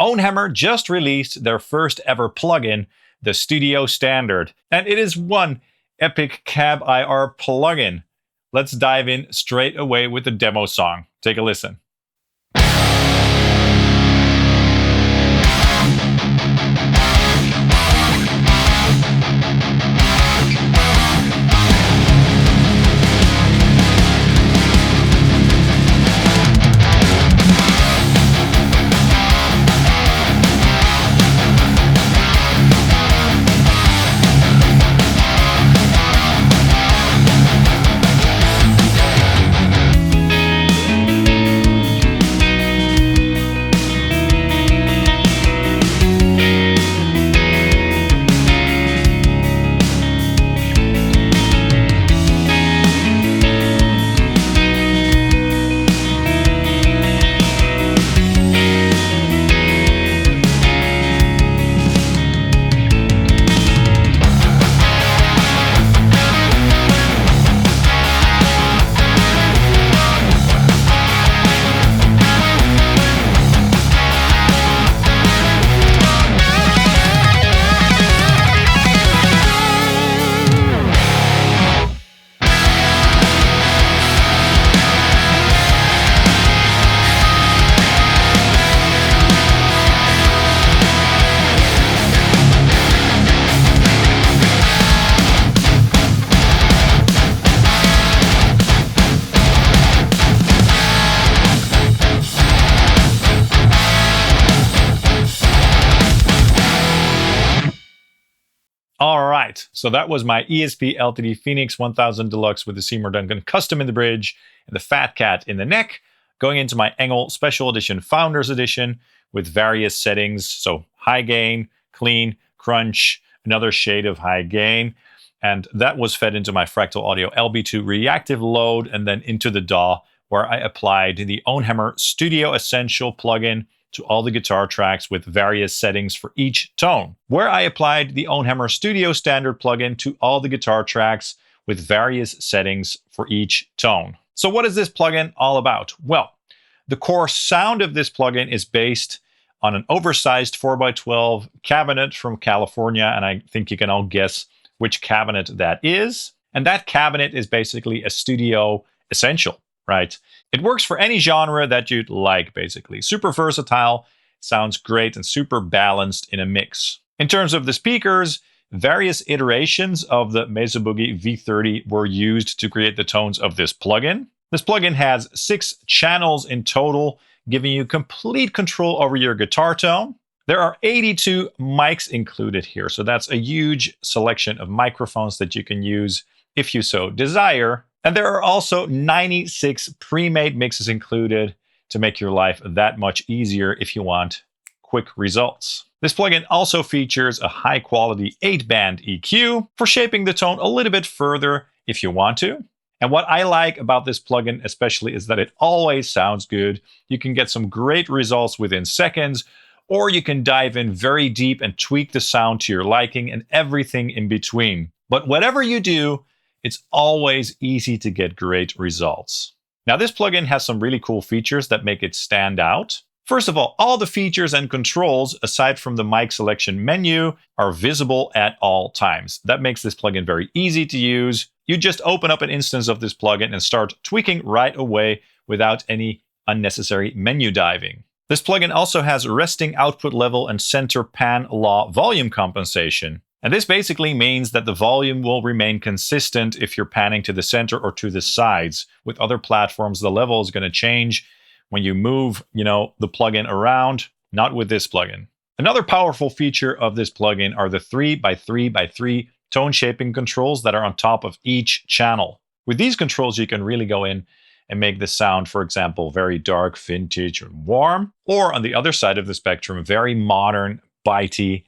OwnHammer just released their first ever plugin, the Studio Standard, and it is one epic cab IR plugin. Let's dive in straight away with the demo song. Take a listen. All right, so that was my ESP LTD Phoenix 1000 Deluxe with the Seymour Duncan Custom in the bridge and the Fat Cat in the neck, going into my ENGL Special Edition Founders Edition with various settings, so high gain, clean, crunch, another shade of high gain, and that was fed into my Fractal Audio LB2 reactive load and then into the DAW, where I applied the OwnHammer Studio Essential plugin to all the guitar tracks with various settings for each tone, where I applied the OwnHammer Studio Standard plugin to all the guitar tracks with various settings for each tone. So what is this plugin all about? Well, the core sound of this plugin is based on an oversized 4x12 cabinet from California, and I think you can all guess which cabinet that is. And that cabinet is basically a studio essential, right? It works for any genre that you'd like, basically. Super versatile, sounds great, and super balanced in a mix. In terms of the speakers, various iterations of the Mesa Boogie V30 were used to create the tones of this plugin. This plugin has 6 channels in total, giving you complete control over your guitar tone. There are 82 mics included here, so that's a huge selection of microphones that you can use if you so desire. And there are also 96 pre-made mixes included to make your life that much easier if you want quick results. This plugin also features a high-quality 8-band EQ for shaping the tone a little bit further if you want to. And what I like about this plugin especially is that it always sounds good. You can get some great results within seconds, or you can dive in very deep and tweak the sound to your liking and everything in between. But whatever you do, it's always easy to get great results. Now, this plugin has some really cool features that make it stand out. First of all the features and controls, aside from the mic selection menu, are visible at all times. That makes this plugin very easy to use. You just open up an instance of this plugin and start tweaking right away without any unnecessary menu diving. This plugin also has resting output level and center pan law volume compensation. And this basically means that the volume will remain consistent if you're panning to the center or to the sides. With other platforms, the level is going to change when you move, the plugin around, not with this plugin. Another powerful feature of this plugin are the 3x3x3 tone shaping controls that are on top of each channel. With these controls, you can really go in and make the sound, for example, very dark, vintage, or warm, or on the other side of the spectrum, very modern, bitey,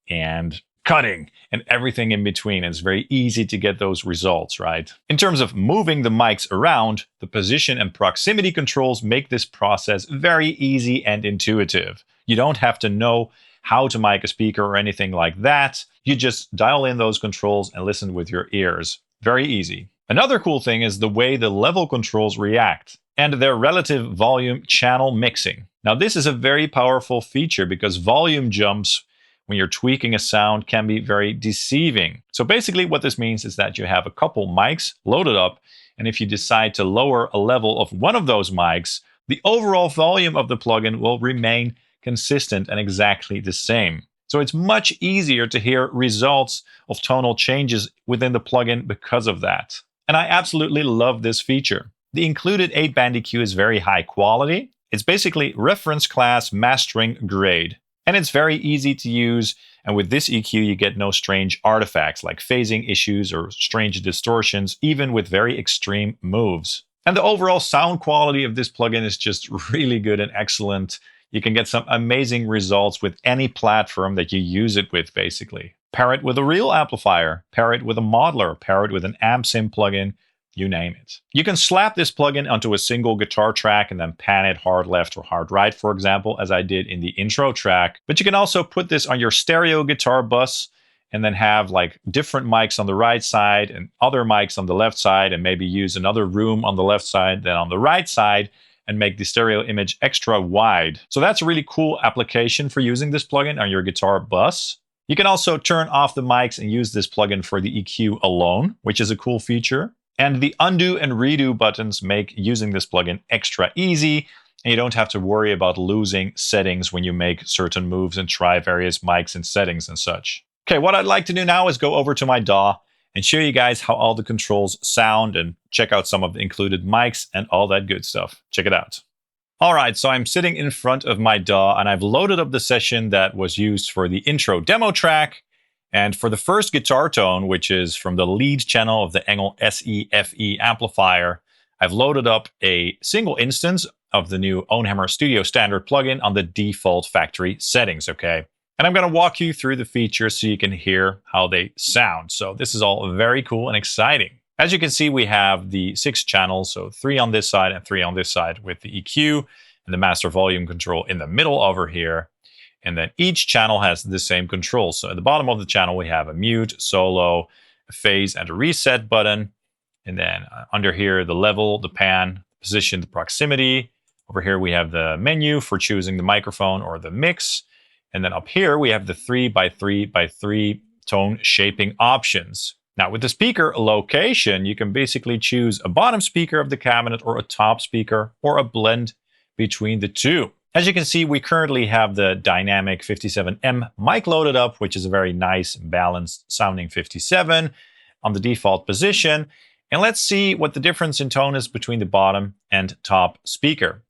and cutting, and everything in between. It's very easy to get those results, right? In terms of moving the mics around, the position and proximity controls make this process very easy and intuitive. You don't have to know how to mic a speaker or anything like that. You just dial in those controls and listen with your ears. Very easy. Another cool thing is the way the level controls react. and their relative volume channel mixing. Now, this is a very powerful feature because volume jumps when you're tweaking a sound can be very deceiving. So basically what this means is that you have a couple mics loaded up, and if you decide to lower a level of one of those mics, the overall volume of the plugin will remain consistent and exactly the same. So it's much easier to hear results of tonal changes within the plugin because of that. And I absolutely love this feature. The included 8-band EQ is very high quality. It's basically reference class mastering grade. And it's very easy to use. And with this EQ, you get no strange artifacts like phasing issues or strange distortions, even with very extreme moves. And the overall sound quality of this plugin is just really good and excellent. You can get some amazing results with any platform that you use it with, basically. Pair it with a real amplifier, pair it with a modeler, pair it with an amp sim plugin, you name it. You can slap this plugin onto a single guitar track and then pan it hard left or hard right, for example, as I did in the intro track. But you can also put this on your stereo guitar bus and then have like different mics on the right side and other mics on the left side, and maybe use another room on the left side than on the right side, and make the stereo image extra wide. So that's a really cool application for using this plugin on your guitar bus. You can also turn off the mics and use this plugin for the EQ alone, which is a cool feature. And the undo and redo buttons make using this plugin extra easy, and you don't have to worry about losing settings when you make certain moves and try various mics and settings and such. Okay, what I'd like to do now is go over to my DAW and show you guys how all the controls sound and check out some of the included mics and all that good stuff. Check it out. All right, so I'm sitting in front of my DAW and I've loaded up the session that was used for the intro demo track. And for the first guitar tone, which is from the lead channel of the ENGL SE FE amplifier, I've loaded up a single instance of the new OwnHammer Studio Standard plugin on the default factory settings, okay? And I'm going to walk you through the features so you can hear how they sound. So this is all very cool and exciting. As you can see, we have the 6 channels, so 3 on this side and 3 on this side with the EQ and the master volume control in the middle over here. And then each channel has the same controls. So at the bottom of the channel, we have a mute, solo, a phase, and a reset button. And then under here, the level, the pan, position, the proximity. Over here, we have the menu for choosing the microphone or the mix. And then up here, we have the 3x3x3 tone shaping options. Now, with the speaker location, you can basically choose a bottom speaker of the cabinet or a top speaker or a blend between the two. As you can see, we currently have the dynamic 57M mic loaded up, which is a very nice, balanced sounding 57 on the default position. And let's see what the difference in tone is between the bottom and top speaker.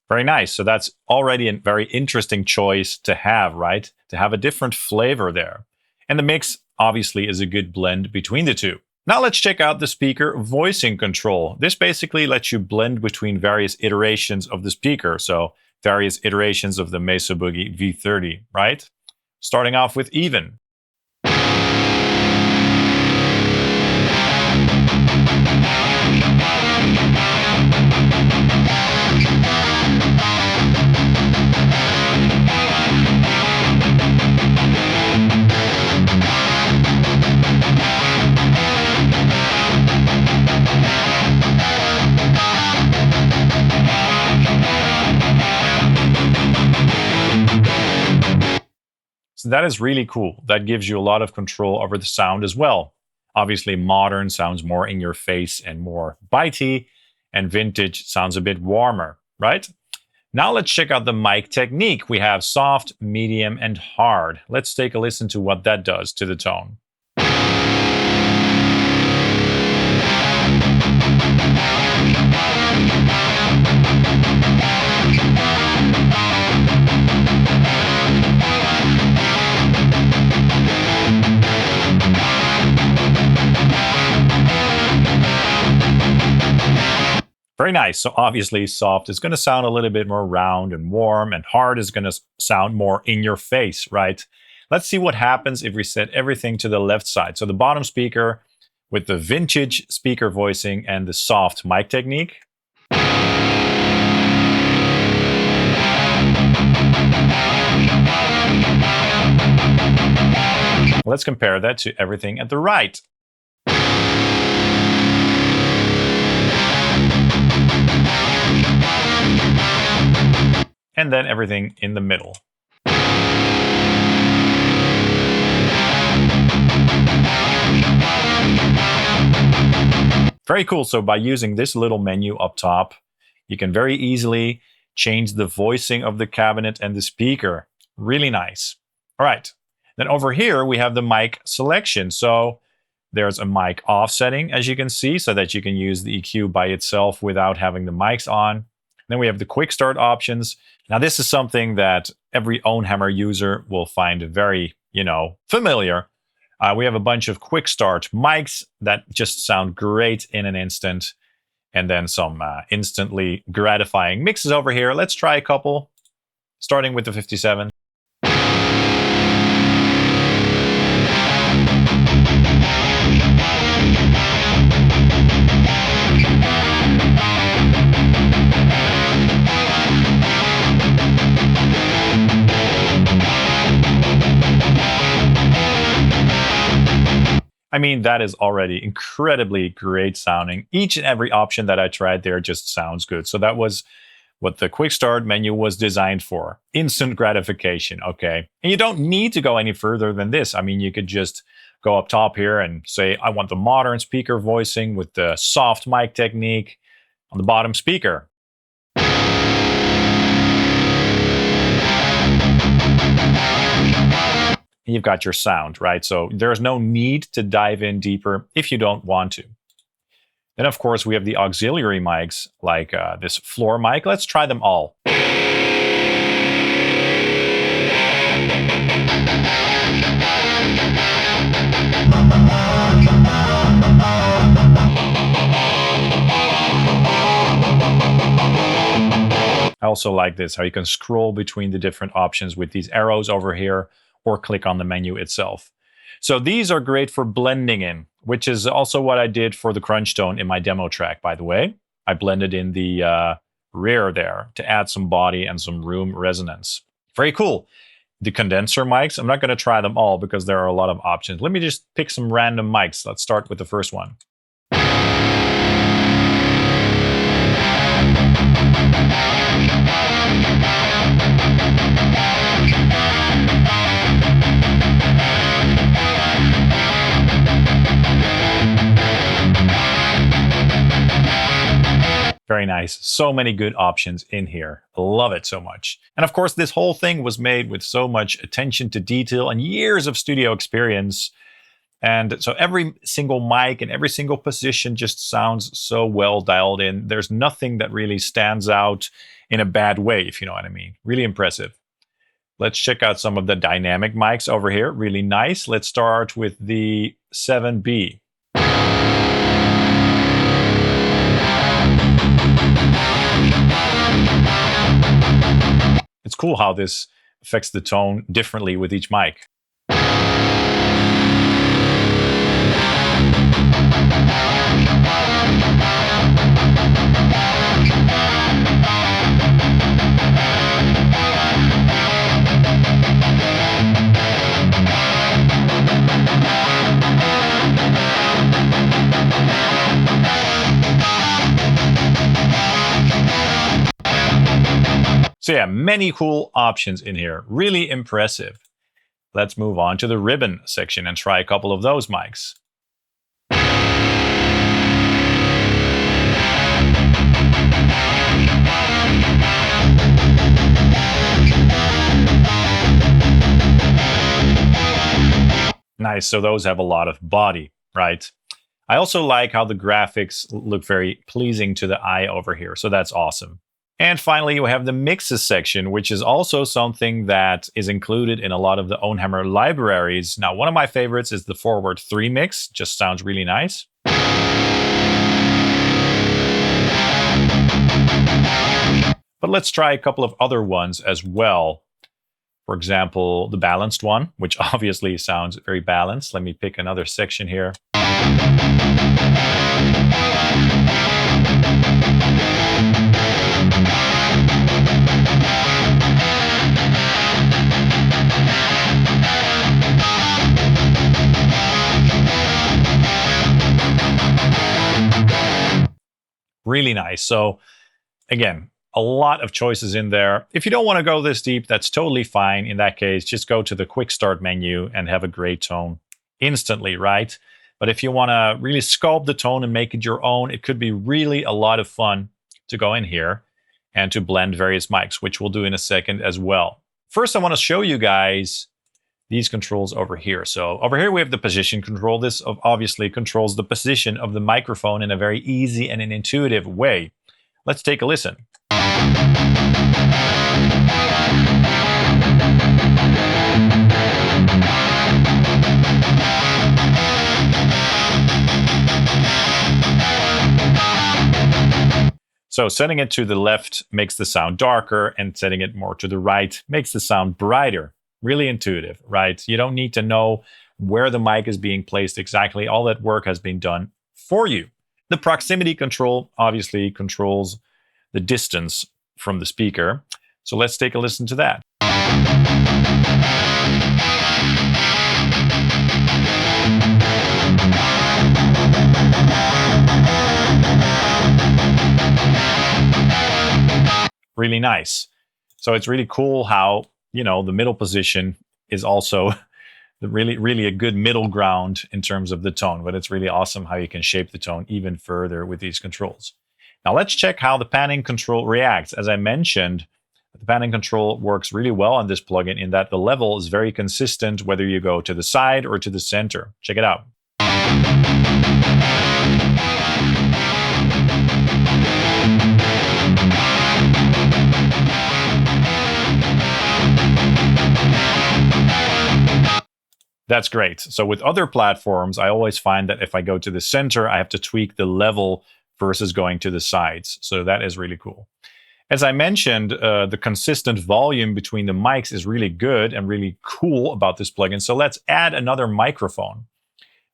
Very nice. So that's already a very interesting choice to have, right? To have a different flavor there. And the mix obviously is a good blend between the two. Now let's check out the speaker voicing control. This basically lets you blend between various iterations of the speaker. So various iterations of the Mesa Boogie V30, right? Starting off with even. So that is really cool. That gives you a lot of control over the sound as well. Obviously, modern sounds more in your face and more bitey, and vintage sounds a bit warmer, right? Now let's check out the mic technique. We have soft, medium, and hard. Let's take a listen to what that does to the tone. Very nice. So obviously soft is going to sound a little bit more round and warm, and hard is going to sound more in your face, right? Let's see what happens if we set everything to the left side. So the bottom speaker with the vintage speaker voicing and the soft mic technique. Let's compare that to everything at the right. And then everything in the middle. Very cool. So by using this little menu up top, you can very easily change the voicing of the cabinet and the speaker. Really nice. All right. Then over here, we have the mic selection. So there's a mic offsetting, as you can see, so that you can use the EQ by itself without having the mics on. Then we have the quick start options. Now, this is something that every OwnHammer user will find very, familiar. We have a bunch of quick start mics that just sound great in an instant. And then some instantly gratifying mixes over here. Let's try a couple, starting with the 57. I mean, that is already incredibly great sounding. Each and every option that I tried there just sounds good. So that was what the quick start menu was designed for. Instant gratification, okay? And you don't need to go any further than this. I mean, you could just go up top here and say, I want the modern speaker voicing with the soft mic technique on the bottom speaker. You've got your sound, right? So there's no need to dive in deeper if you don't want to. Then, of course, we have the auxiliary mics, like this floor mic. Let's try them all. I also like this, how you can scroll between the different options with these arrows over here, or click on the menu itself. So these are great for blending in, which is also what I did for the crunch tone in my demo track, by the way. I blended in the rear there to add some body and some room resonance. Very cool. The condenser mics, I'm not going to try them all because there are a lot of options. Let me just pick some random mics. Let's start with the first one. Very nice. So many good options in here. Love it so much. And of course, this whole thing was made with so much attention to detail and years of studio experience. And so every single mic and every single position just sounds so well dialed in. There's nothing that really stands out in a bad way, if you know what I mean. Really impressive. Let's check out some of the dynamic mics over here. Really nice. Let's start with the 7B. It's cool how this affects the tone differently with each mic. So yeah, many cool options in here. Really impressive. Let's move on to the ribbon section and try a couple of those mics. Nice, so those have a lot of body, right? I also like how the graphics look very pleasing to the eye over here, so that's awesome. And finally, you have the mixes section, which is also something that is included in a lot of the OwnHammer libraries. Now, one of my favorites is the Forward 3 mix. Just sounds really nice. But let's try a couple of other ones as well. For example, the balanced one, which obviously sounds very balanced. Let me pick another section here. Really nice. So again, a lot of choices in there. If you don't want to go this deep, that's totally fine. In that case, just go to the quick start menu and have a great tone instantly, right? But if you want to really sculpt the tone and make it your own, it could be really a lot of fun to go in here and to blend various mics, which we'll do in a second as well. First, I want to show you guys these controls over here. So over here, we have the position control. This obviously controls the position of the microphone in a very easy and an intuitive way. Let's take a listen. So setting it to the left makes the sound darker, and setting it more to the right makes the sound brighter. Really intuitive, right? You don't need to know where the mic is being placed exactly. All that work has been done for you. The proximity control obviously controls the distance from the speaker. So let's take a listen to that. Really nice. So it's really cool how, you know, the middle position is also really a good middle ground in terms of the tone, but it's really awesome how you can shape the tone even further with these controls. Now let's check how the panning control reacts. As I mentioned, the panning control works really well on this plugin in that the level is very consistent whether you go to the side or to the center. Check it out. That's great. So with other platforms, I always find that if I go to the center, I have to tweak the level versus going to the sides. So that is really cool. As I mentioned, the consistent volume between the mics is really good and really cool about this plugin. So let's add another microphone.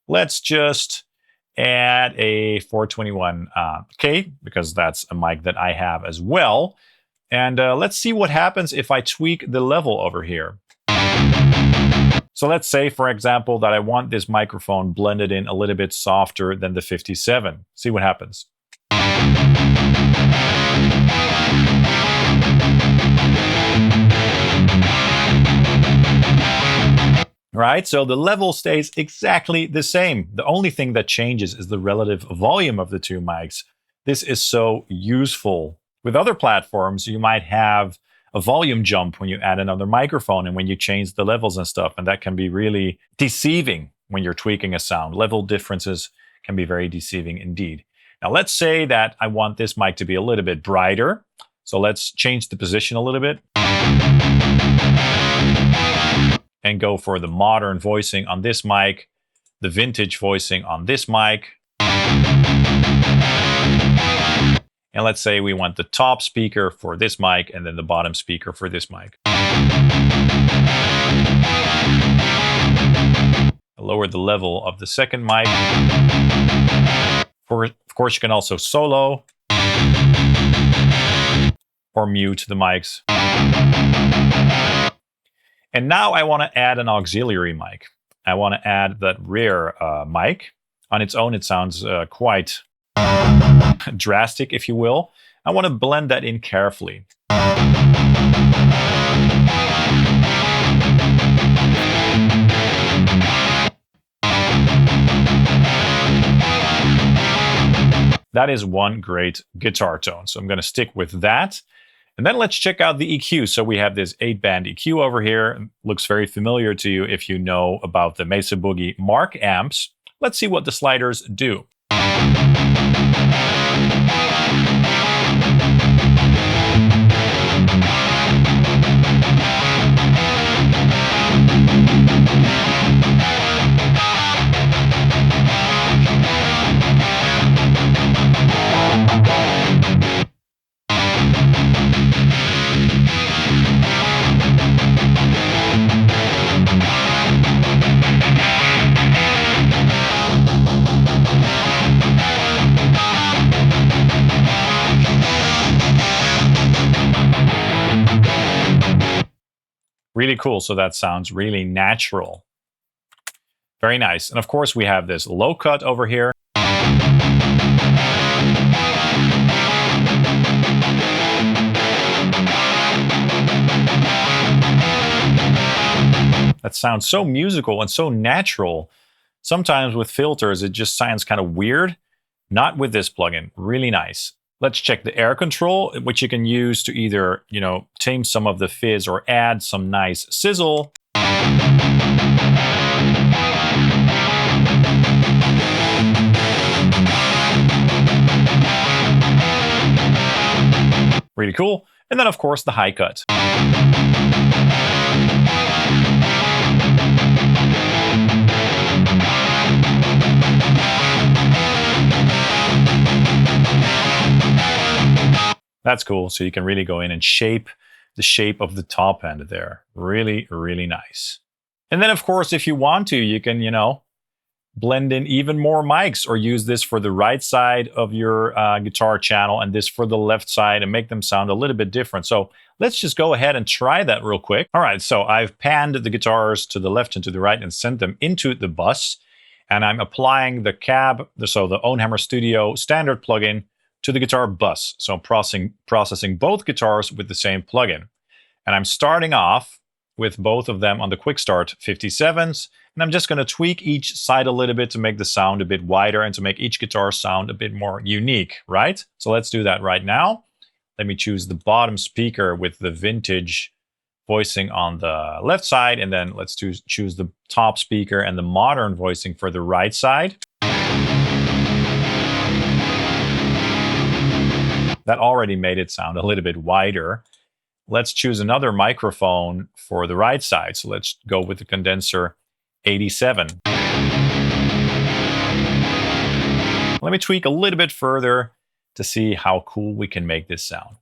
Let's just add a 421K because that's a mic that I have as well. And let's see what happens if I tweak the level over here. So let's say, for example, that I want this microphone blended in a little bit softer than the 57. See what happens. Right, so the level stays exactly the same. The only thing that changes is the relative volume of the two mics. This is so useful. With other platforms, you might have a volume jump when you add another microphone and when you change the levels and stuff, and that can be really deceiving when you're tweaking a sound. Level differences can be very deceiving indeed. Now let's say that I want this mic to be a little bit brighter. So let's change the position a little bit and go for the modern voicing on this mic, the vintage voicing on this mic. And let's say we want the top speaker for this mic and then the bottom speaker for this mic. Lower the level of the second mic. Of course, you can also solo or mute the mics. And now I want to add an auxiliary mic. I want to add that rear mic. On its own, it sounds quite drastic, if you will. I want to blend that in carefully. That is one great guitar tone. So I'm going to stick with that. And then let's check out the EQ. So we have this 8-band EQ over here. It looks very familiar to you if you know about the Mesa Boogie Mark amps. Let's see what the sliders do. Really cool. So that sounds really natural. Very nice. And of course, we have this low cut over here. that sounds so musical and so natural. Sometimes with filters, it just sounds kind of weird. Not with this plugin. Really nice. Let's check the air control, which you can use to either, tame some of the fizz or add some nice sizzle. Really cool. And then, of course, the high cut. That's cool. So you can really go in and shape the shape of the top end there. Really, really nice. And then, of course, if you want to, you can, blend in even more mics, or use this for the right side of your guitar channel and this for the left side, and make them sound a little bit different. So let's just go ahead and try that real quick. All right, so I've panned the guitars to the left and to the right and sent them into the bus. And I'm applying the cab, so the OwnHammer Studio Standard plugin, to the guitar bus. So I'm processing both guitars with the same plugin. And I'm starting off with both of them on the quick start 57s. And I'm just going to tweak each side a little bit to make the sound a bit wider and to make each guitar sound a bit more unique, right? So let's do that right now. Let me choose the bottom speaker with the vintage voicing on the left side. And then let's choose the top speaker and the modern voicing for the right side. That already made it sound a little bit wider. Let's choose another microphone for the right side. So let's go with the condenser 87. Let me tweak a little bit further to see how cool we can make this sound.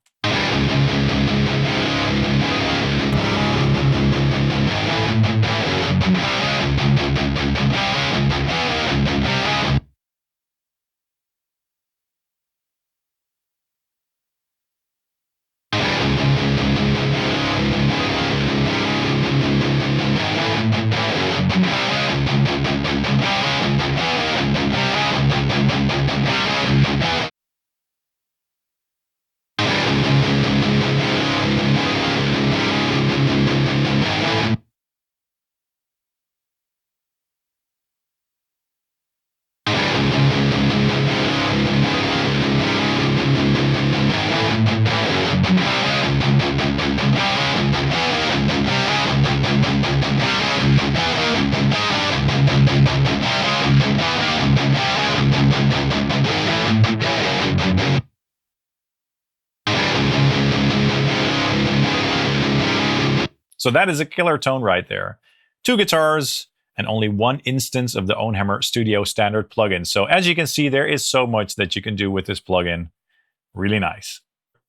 So that is a killer tone right there. 2 guitars and only 1 instance of the OwnHammer Studio Standard plugin. So as you can see, there is so much that you can do with this plugin. Really nice.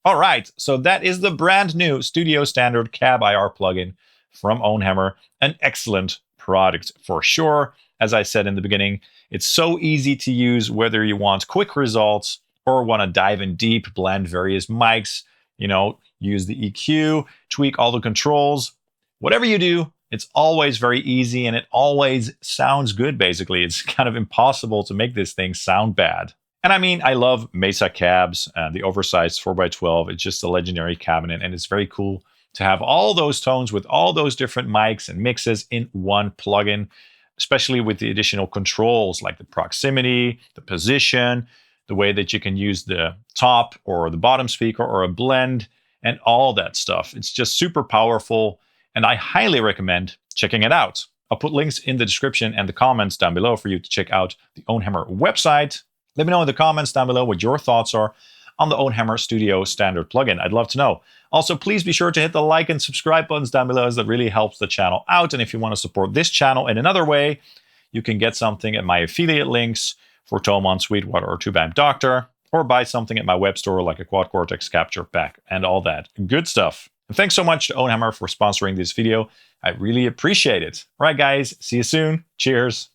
All right, so that is the brand new Studio Standard Cab IR plugin from OwnHammer. An excellent product for sure. As I said in the beginning, it's so easy to use whether you want quick results or want to dive in deep, blend various mics, use the EQ, tweak all the controls. Whatever you do, it's always very easy and it always sounds good, basically. It's kind of impossible to make this thing sound bad. And I mean, I love Mesa cabs, the oversized 4x12. It's just a legendary cabinet, and it's very cool to have all those tones with all those different mics and mixes in one plugin, especially with the additional controls like the proximity, the position, the way that you can use the top or the bottom speaker or a blend, and all that stuff. It's just super powerful, and I highly recommend checking it out. I'll put links in the description and the comments down below for you to check out the OwnHammer website. Let me know in the comments down below what your thoughts are on the OwnHammer Studio Standard plugin. I'd love to know. Also, please be sure to hit the like and subscribe buttons down below, as that really helps the channel out. And if you want to support this channel in another way, you can get something at my affiliate links for Thomann, Sweetwater, or Tube Amp Doctor, or buy something at my web store like a Quad Cortex capture pack and all that good stuff. And thanks so much to OwnHammer for sponsoring this video. I really appreciate it. All right, guys, see you soon. Cheers.